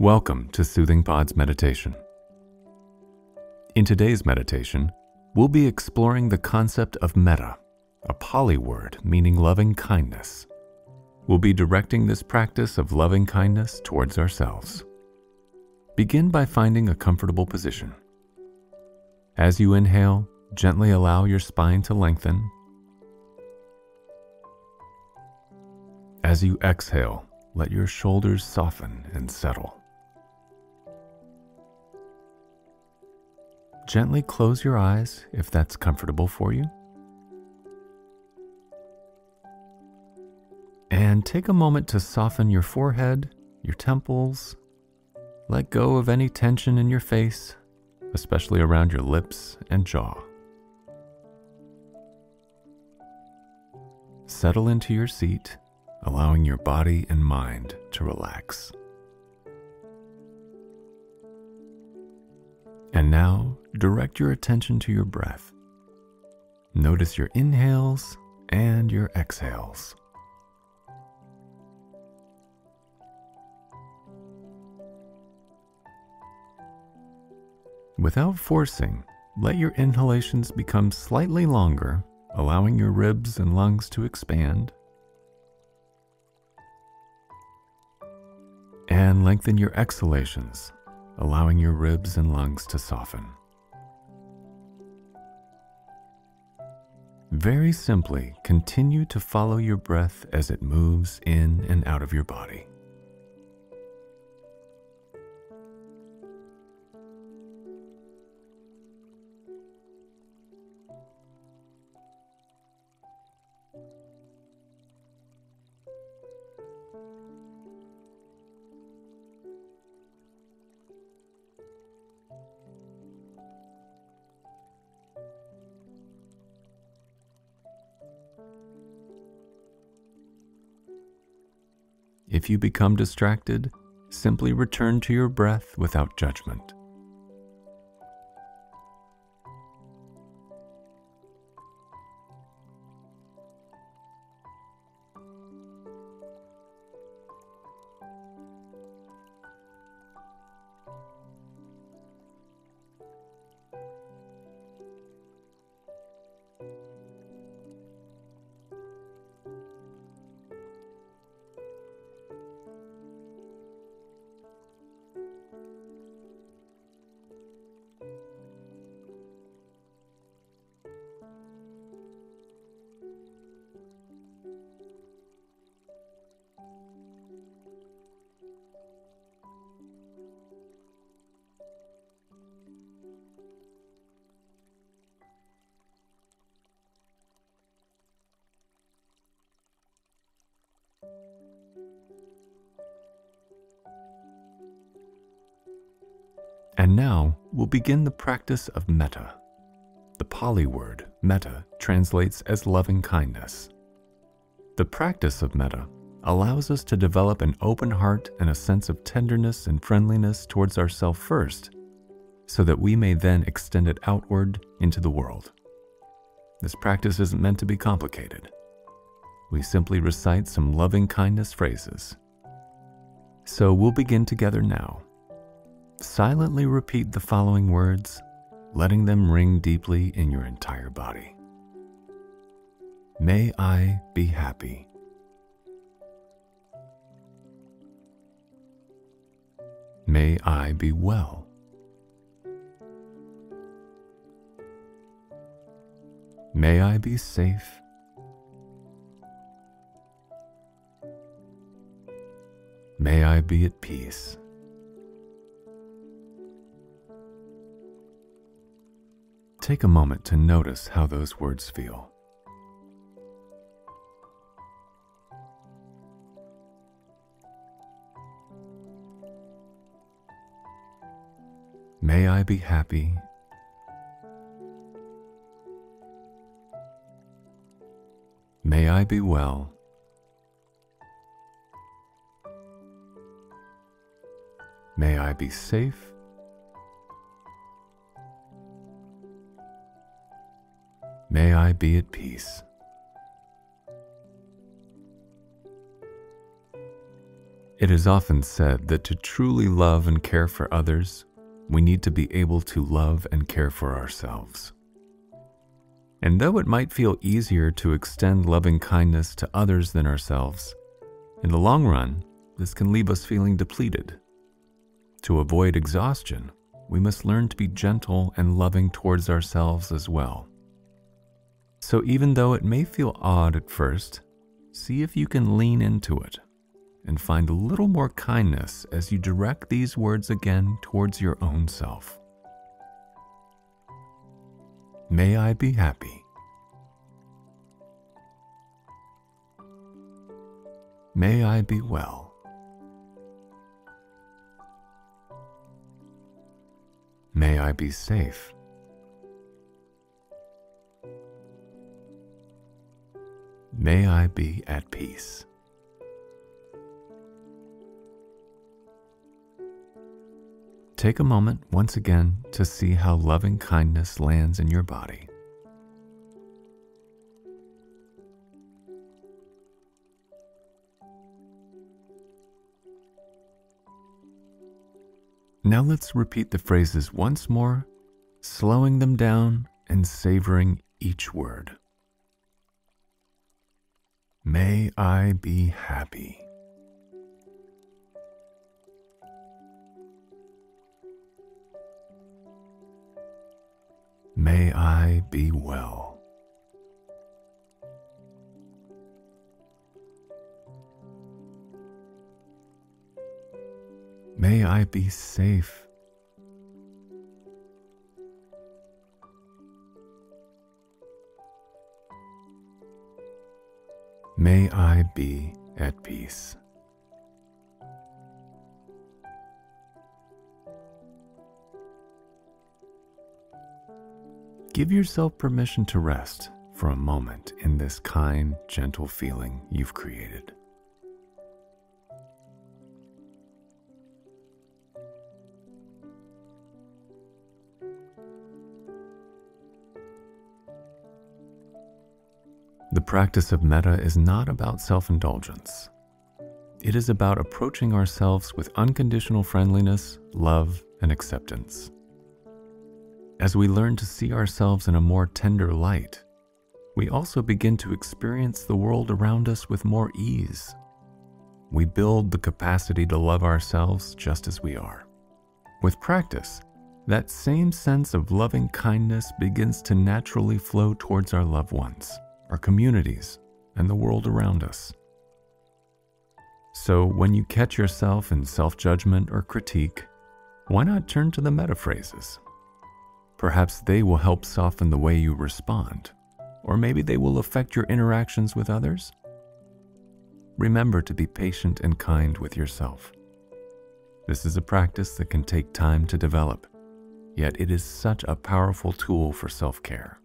Welcome to Soothing Pod's meditation. In today's meditation, we'll be exploring the concept of Metta, a Pali word meaning loving kindness. We'll be directing this practice of loving kindness towards ourselves. Begin by finding a comfortable position. As you inhale, gently allow your spine to lengthen. As you exhale, let your shoulders soften and settle. Gently close your eyes if that's comfortable for you. And take a moment to soften your forehead, your temples. Let go of any tension in your face, especially around your lips and jaw. Settle into your seat, allowing your body and mind to relax. And now, direct your attention to your breath. Notice your inhales and your exhales. Without forcing, let your inhalations become slightly longer, allowing your ribs and lungs to expand. And lengthen your exhalations, allowing your ribs and lungs to soften. Very simply, continue to follow your breath as it moves in and out of your body. If you become distracted, simply return to your breath without judgment. And now, we'll begin the practice of Metta. The Pali word, Metta, translates as loving kindness. The practice of Metta allows us to develop an open heart and a sense of tenderness and friendliness towards ourselves first, so that we may then extend it outward into the world. This practice isn't meant to be complicated. We simply recite some loving kindness phrases. So we'll begin together now. Silently repeat the following words, letting them ring deeply in your entire body. May I be happy. May I be well. May I be safe. May I be at peace. Take a moment to notice how those words feel. May I be happy. May I be well. May I be safe. May I be at peace. It is often said that to truly love and care for others, we need to be able to love and care for ourselves. And though it might feel easier to extend loving kindness to others than ourselves, in the long run, this can leave us feeling depleted. To avoid exhaustion, we must learn to be gentle and loving towards ourselves as well. So even though it may feel odd at first, see if you can lean into it and find a little more kindness as you direct these words again towards your own self. May I be happy. May I be well. May I be safe. May I be at peace. Take a moment once again to see how loving kindness lands in your body. Now let's repeat the phrases once more, slowing them down and savoring each word. May I be happy. May I be well. May I be safe. May I be at peace. Give yourself permission to rest for a moment in this kind, gentle feeling you've created. The practice of metta is not about self-indulgence. It is about approaching ourselves with unconditional friendliness, love, and acceptance. As we learn to see ourselves in a more tender light, we also begin to experience the world around us with more ease. We build the capacity to love ourselves just as we are. With practice, that same sense of loving kindness begins to naturally flow towards our loved ones, our communities, and the world around us. So when you catch yourself in self-judgment or critique, why not turn to the metta phrases? Perhaps they will help soften the way you respond, or maybe they will affect your interactions with others. Remember to be patient and kind with yourself. This is a practice that can take time to develop, yet it is such a powerful tool for self-care.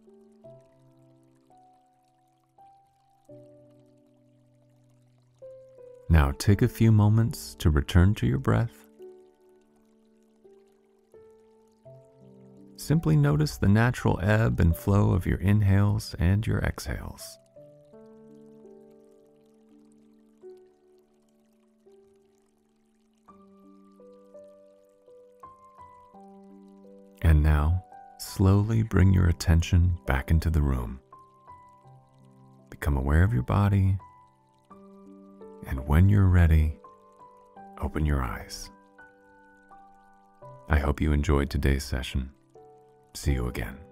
Now take a few moments to return to your breath. Simply notice the natural ebb and flow of your inhales and your exhales. And now, slowly bring your attention back into the room. Become aware of your body, and when you're ready, open your eyes. I hope you enjoyed today's session. See you again.